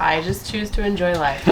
I just choose to enjoy life.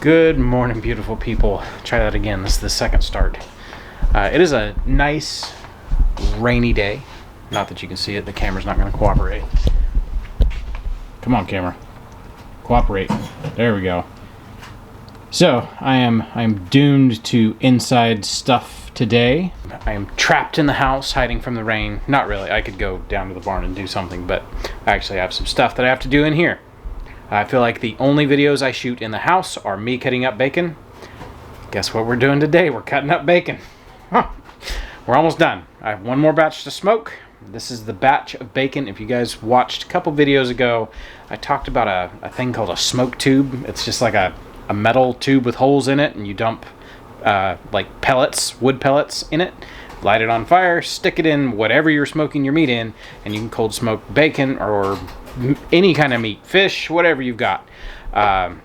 Good morning, beautiful people. Try that again. This is the second start. It is a nice rainy day. Not that you can see it. The camera's not going to cooperate. Come on, camera. Cooperate. There we go. So I'm doomed to inside stuff today. I am trapped in the house, hiding from the rain. Not really. I could go down to the barn and do something, but I actually have some stuff that I have to do in here. I feel like the only videos I shoot in the house are me cutting up bacon. Guess what we're doing today? We're cutting up bacon. We're almost done. I have one more batch to smoke. This is the batch of bacon. If you guys watched a couple videos ago, I talked about a thing called a smoke tube. It's just like a metal tube with holes in it, and you dump like pellets, wood pellets in it, light it on fire, stick it in whatever you're smoking your meat in, and you can cold smoke bacon or any kind of meat, fish, whatever you've got.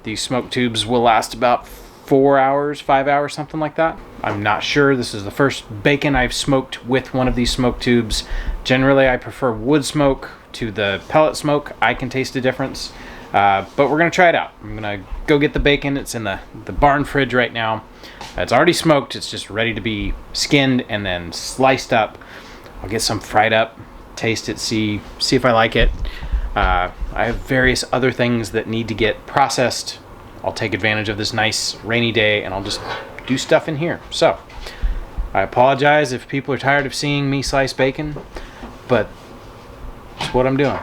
These smoke tubes will last about 4 hours, 5 hours, something like that. I'm not sure. This is the first bacon I've smoked with one of these smoke tubes. Generally, I prefer wood smoke to the pellet smoke. I can taste a difference, but we're going to try it out. I'm going to go get the bacon. It's in the barn fridge right now. It's already smoked. It's just ready to be skinned and then sliced up. I'll get some fried up, taste it, see if I like it. I have various other things that need to get processed. I'll take advantage of this nice rainy day and I'll just do stuff in here. So, I apologize if people are tired of seeing me slice bacon, but it's what I'm doing.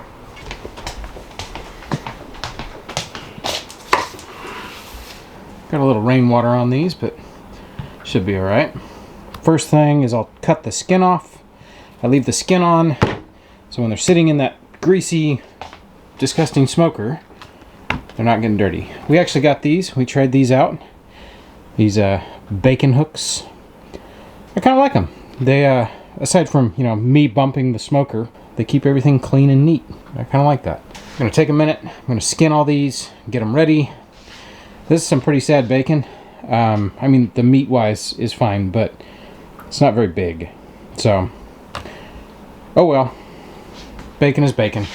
Got a little rainwater on these, but should be alright. First thing is I'll cut the skin off. I leave the skin on, so when they're sitting in that greasy, disgusting smoker, they're not getting dirty. We actually got these. We tried these out. These bacon hooks. I kind of like them. They, aside from, me bumping the smoker, they keep everything clean and neat. I kind of like that. I'm going to take a minute. I'm going to skin all these, get them ready. This is some pretty sad bacon. I mean, the meat-wise is fine, but it's not very big. So, oh well. Bacon is bacon.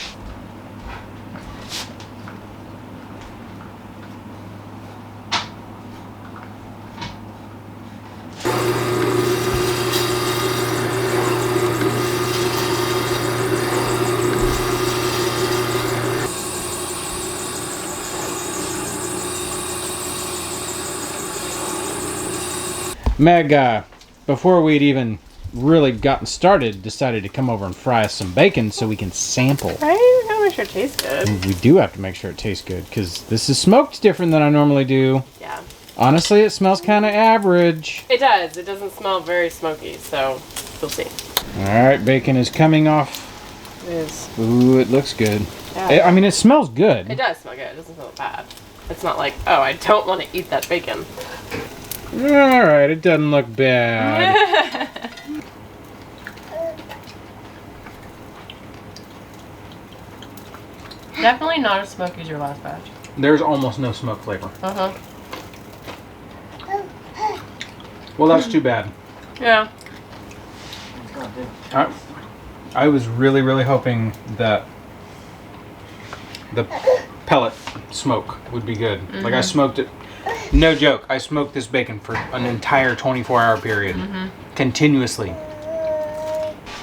Meg, before we'd even really gotten started, decided to come over and fry us some bacon so we can sample. Right? We gotta make sure it tastes good. We do have to make sure it tastes good, because this is smoked different than I normally do. Yeah. Honestly, it smells kind of average. It does. It doesn't smell very smoky, so we'll see. Alright, bacon is coming off. It is. Ooh, it looks good. Yeah. I mean, it smells good. It does smell good. It doesn't smell bad. It's not like, oh, I don't want to eat that bacon. Alright, it doesn't look bad. Definitely not as smoky as your last batch. There's almost no smoke flavor. Uh-huh. Well, that's too bad. Yeah. I was really, really hoping that the pellet smoke would be good. Mm-hmm. Like, I smoked it. No joke. I smoked this bacon for an entire 24-hour period. Mm-hmm. Continuously.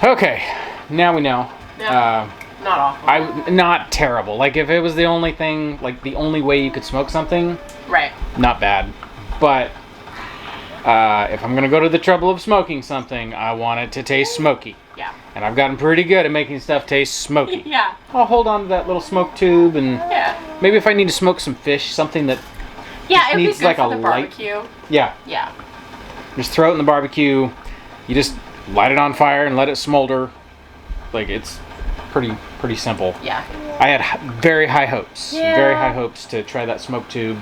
Okay. Now we know. Yeah. Not awful. Not terrible. Like, if it was the only thing, like, the only way you could smoke something. Right. Not bad. But if I'm going to go to the trouble of smoking something, I want it to taste smoky. Yeah. And I've gotten pretty good at making stuff taste smoky. Yeah. I'll hold on to that little smoke tube, and maybe if I need to smoke some fish, something that it needs be good like for a the barbecue. Yeah. Just throw it in the barbecue. You just light it on fire and let it smolder. Like, it's pretty simple. Yeah. I had very high hopes. Yeah. Very high hopes to try that smoke tube.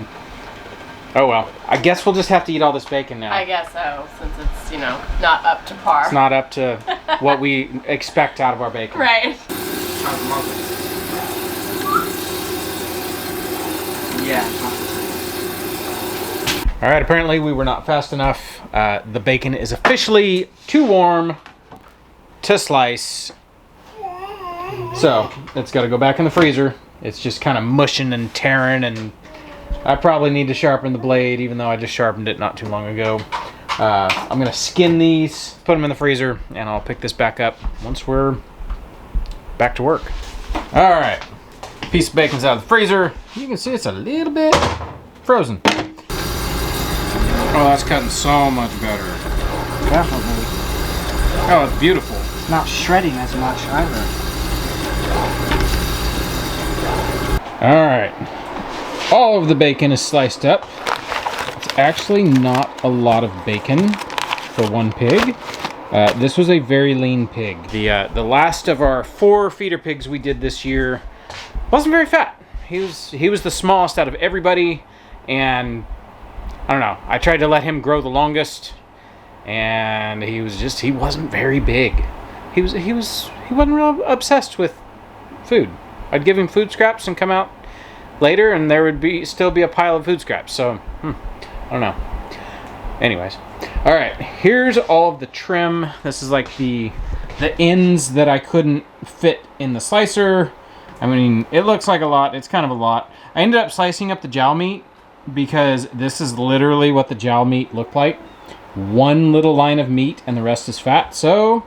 Oh well. I guess we'll just have to eat all this bacon now. I guess so, since it's, not up to par. It's not up to what we expect out of our bacon. Right. Yeah. All right, apparently we were not fast enough. The bacon is officially too warm to slice. So it's got to go back in the freezer. It's just kind of mushing and tearing, and I probably need to sharpen the blade, even though I just sharpened it not too long ago. I'm gonna skin these, put them in the freezer, and I'll pick this back up once we're back to work. All right, piece of bacon's out of the freezer. You can see it's a little bit frozen. Oh, that's cutting so much better. Definitely. Oh, it's beautiful. It's not shredding as much either. All right, all of the bacon is sliced up. It's actually not a lot of bacon for one pig. This was a very lean pig. The last of our 4 feeder pigs we did this year wasn't very fat. He was the smallest out of everybody, and I don't know. I tried to let him grow the longest, and he wasn't very big. He wasn't real obsessed with food. I'd give him food scraps and come out later, and there would still be a pile of food scraps. So, I don't know. Anyways, all right. Here's all of the trim. This is like the ends that I couldn't fit in the slicer. I mean, it looks like a lot. It's kind of a lot. I ended up slicing up the jowl meat because this is literally what the jowl meat looked like. One little line of meat and the rest is fat. So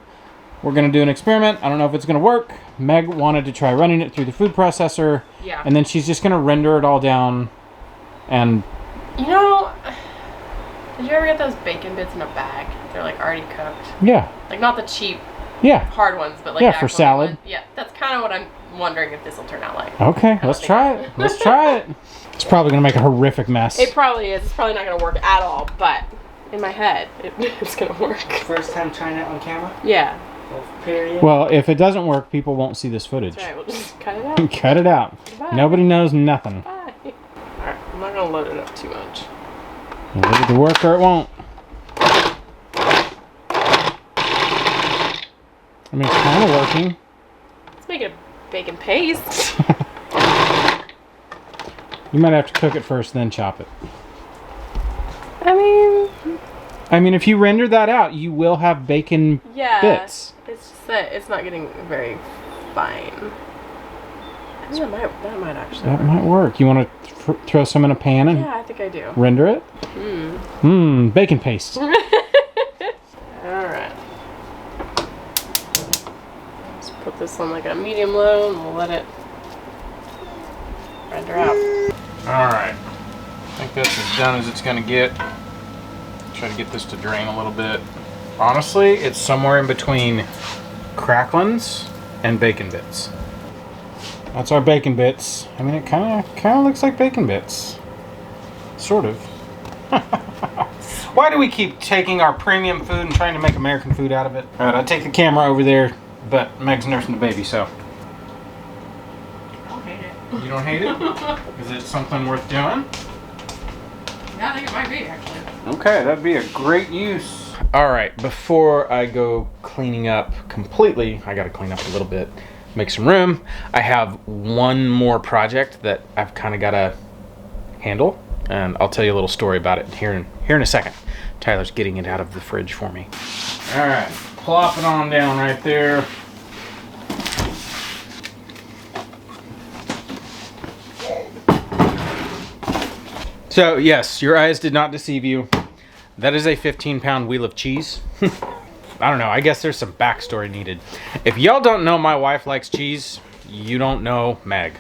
we're going to do an experiment. I don't know if it's going to work. Meg wanted to try running it through the food processor. Yeah. And then she's just going to render it all down. And You know, did you ever get those bacon bits in a bag? They're like already cooked. yeah. Like not the cheap Yeah. hard ones, but like Yeah, the for actual salad. ones. Yeah, that's kind of what I'm wondering if this will turn out like. Okay, let's try it. Let's try it. It's probably going to make a horrific mess. It probably is. It's probably not going to work at all, but in my head, it's going to work. First time trying it on camera? Yeah. Period. Well, if it doesn't work, people won't see this footage. That's right, we'll just cut it out. Cut it out. Bye. Nobody knows nothing. Bye. Alright, I'm not going to load it up too much. It'll either work or it won't. I mean, it's kind of working. Let's make it a bacon paste. You might have to cook it first, then chop it. I mean, if you render that out, you will have bacon yeah. bits. It's just that it's not getting very fine. I think that might actually That work. might work. You want to throw some in a pan and Yeah, I think I do. render it? Bacon paste. Alright. Let's put this on like a medium low and we'll let it render out. Alright. I think that's as done as it's going to get. Try to get this to drain a little bit. Honestly, it's somewhere in between cracklins and bacon bits. That's our bacon bits. I mean, it kind of looks like bacon bits. Sort of. Why do we keep taking our premium food and trying to make American food out of it? Alright, I'll take the camera over there, but Meg's nursing the baby, so. I don't hate it. You don't hate it? Is it something worth doing? Yeah, I think it might be actually. Okay, that'd be a great use. All right, before I go cleaning up completely, I gotta clean up a little bit, make some room. I have one more project that I've kind of gotta handle, and I'll tell you a little story about it here in a second. Tyler's getting it out of the fridge for me. All right, plop it on down right there. So yes, your eyes did not deceive you. That is a 15-pound wheel of cheese. I don't know, I guess there's some backstory needed. If y'all don't know my wife likes cheese, you don't know Meg.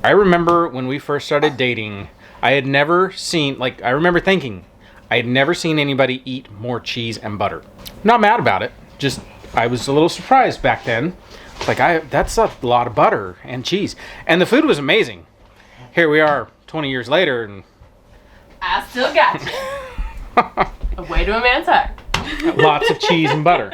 I remember when we first started dating, I had never seen, I remember thinking, I had never seen anybody eat more cheese and butter. Not mad about it, just I was a little surprised back then. That's a lot of butter and cheese. And the food was amazing. Here we are 20 years later, and I still got you. A way to a man's heart. lots of cheese and butter.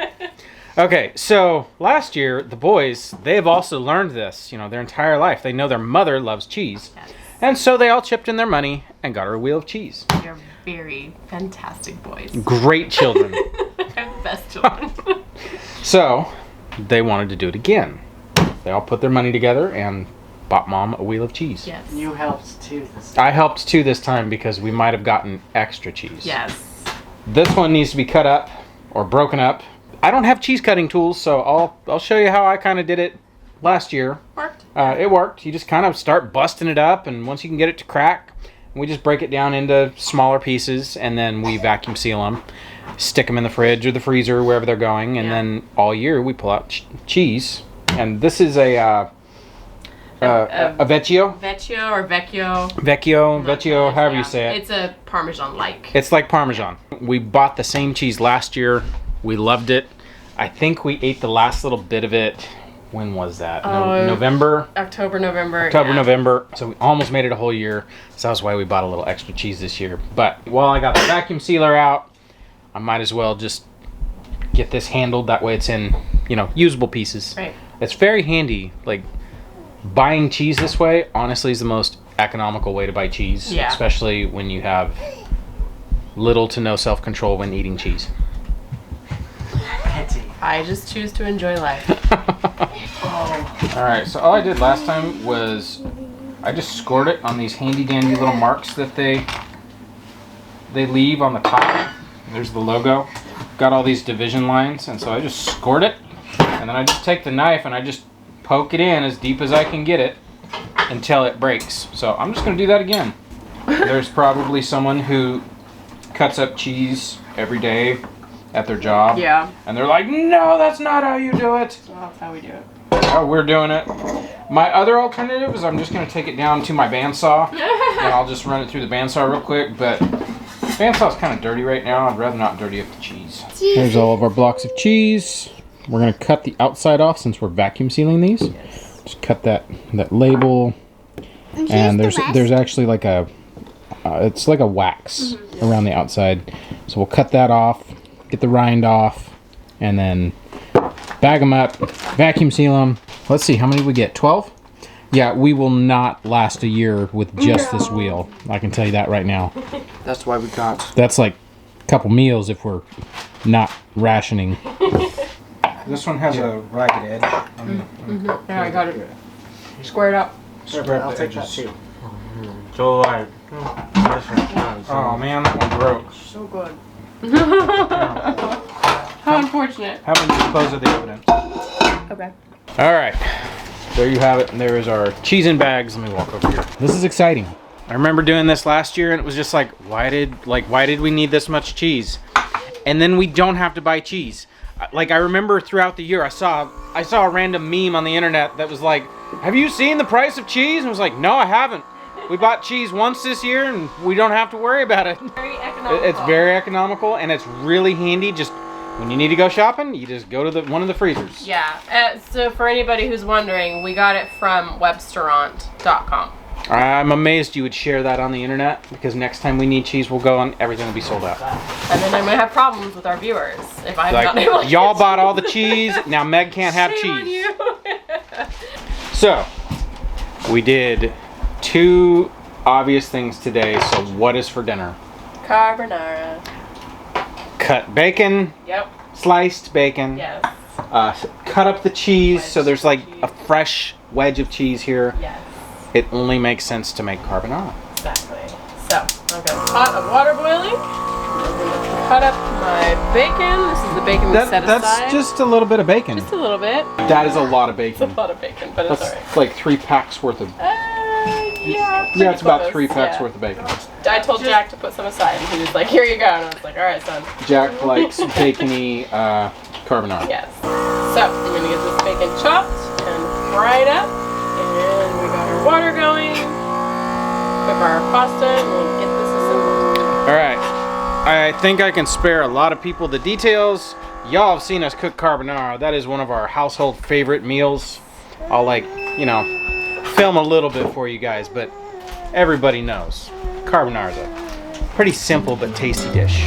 Okay, so last year, the boys, they have also learned this, their entire life. They know their mother loves cheese. Yes. And so they all chipped in their money and got her a wheel of cheese. You're very fantastic boys. Great children. They're the best children. So they wanted to do it again. They all put their money together and bought Mom a wheel of cheese. Yes. You helped too this I helped too this time because we might have gotten extra cheese. Yes. This one needs to be cut up or broken up. I don't have cheese cutting tools, so I'll show you how I kind of did it last year. Worked. It worked. You just kind of start busting it up, and once you can get it to crack, we just break it down into smaller pieces, and then we vacuum seal them, stick them in the fridge or the freezer, wherever they're going, and then all year we pull out cheese. And this is a vecchio. Vecchio or vecchio. Vecchio, however you say it. It's a Parmesan-like. It's like Parmesan. We bought the same cheese last year. We loved it. I think we ate the last little bit of it. When was that? November? October, November. November. So we almost made it a whole year. So that's why we bought a little extra cheese this year. But while I got the vacuum sealer out, I might as well just get this handled. That way it's in, usable pieces. Right. It's very handy. Like, buying cheese this way, honestly, is the most economical way to buy cheese. Yeah. Especially when you have little to no self-control when eating cheese. petty. I just choose to enjoy life. Alright, so all I did last time was I just scored it on these handy dandy little marks that they leave on the top. There's the logo. Got all these division lines, and so I just scored it, and then I just take the knife and I just poke it in as deep as I can get it until it breaks. So I'm just going to do that again. There's probably someone who cuts up cheese every day at their job. Yeah. And they're like, no, that's not how you do it. Well, that's how we do it. Oh, we're doing it. My other alternative is I'm just going to take it down to my bandsaw. And I'll just run it through the bandsaw real quick. But bandsaw's kind of dirty right now. I'd rather not dirty up the cheese. Here's all of our blocks of cheese. We're going to cut the outside off since we're vacuum sealing these. Yes. Just cut that label. And there's actually like it's like a wax around the outside. So we'll cut that off, get the rind off, and then bag them up, vacuum seal them. Let's see, how many we get? 12? Yeah, we will not last a year with just this wheel. I can tell you that right now. That's why we got. That's like a couple meals if we're not rationing. This one has a ragged edge. Yeah, I got it. Square it up. Sure, I'll take that too. So like, Oh man, that one broke. So good. How unfortunate. How about you dispose of the evidence? Okay. Alright, there you have it. And there is our cheese in bags. Let me walk over here. This is exciting. I remember doing this last year and it was just like, why did we need this much cheese? And then we don't have to buy cheese. Like, I remember throughout the year I saw a random meme on the internet that was like, have you seen the price of cheese? And I was like, no, I haven't. We bought cheese once this year and we don't have to worry about it. Very economical. It's very economical and it's really handy. Just when you need to go shopping, you just go to one of the freezers. Yeah. So for anybody who's wondering, we got it from Webstaurant.com. I'm amazed you would share that on the internet because next time we need cheese, we'll go and everything will be sold out. And then I'm gonna have problems with our viewers if I haven't gotten able to y'all get bought all the cheese, now Meg can't have Shame on cheese. you. So, we did 2 obvious things today. So what is for dinner? Carbonara. Cut bacon, Yep. sliced bacon. Yes. Cut up the cheese, Wedge so there's like cheese. a fresh wedge of cheese here. Yes. It only makes sense to make carbonara. Exactly. So I've got a pot of water boiling. I'm gonna cut up my bacon. This is the bacon we set aside. That's just a little bit of bacon. Just a little bit. That is a lot of It's a bacon. lot of bacon, but it's That's alright. like 3 packs worth of. Yeah. Yeah, it's about close, 3 packs yeah. worth of bacon. I told Jack to put some aside, and he was like, "Here you go." And I was like, "All right, son." Jack likes bacony carbonara. Yes. So we're gonna get this bacon chopped and fried up, and we got our water going. Cook our pasta, and we'll get this assembled. All right. I think I can spare a lot of people the details. Y'all have seen us cook carbonara. That is one of our household favorite meals. I'll film a little bit for you guys, but everybody knows carbonara is a pretty simple but tasty dish.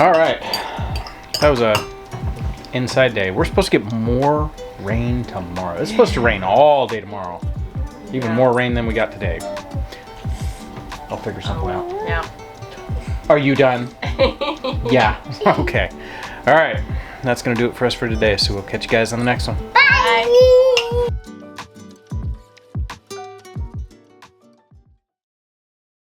All right. That was a inside day. We're supposed to get more rain tomorrow. It's supposed to rain all day tomorrow. Even more rain than we got today. I'll figure something out. Yeah. Are you done? Yeah. Okay. All right. That's going to do it for us for today. So we'll catch you guys on the next one. Bye.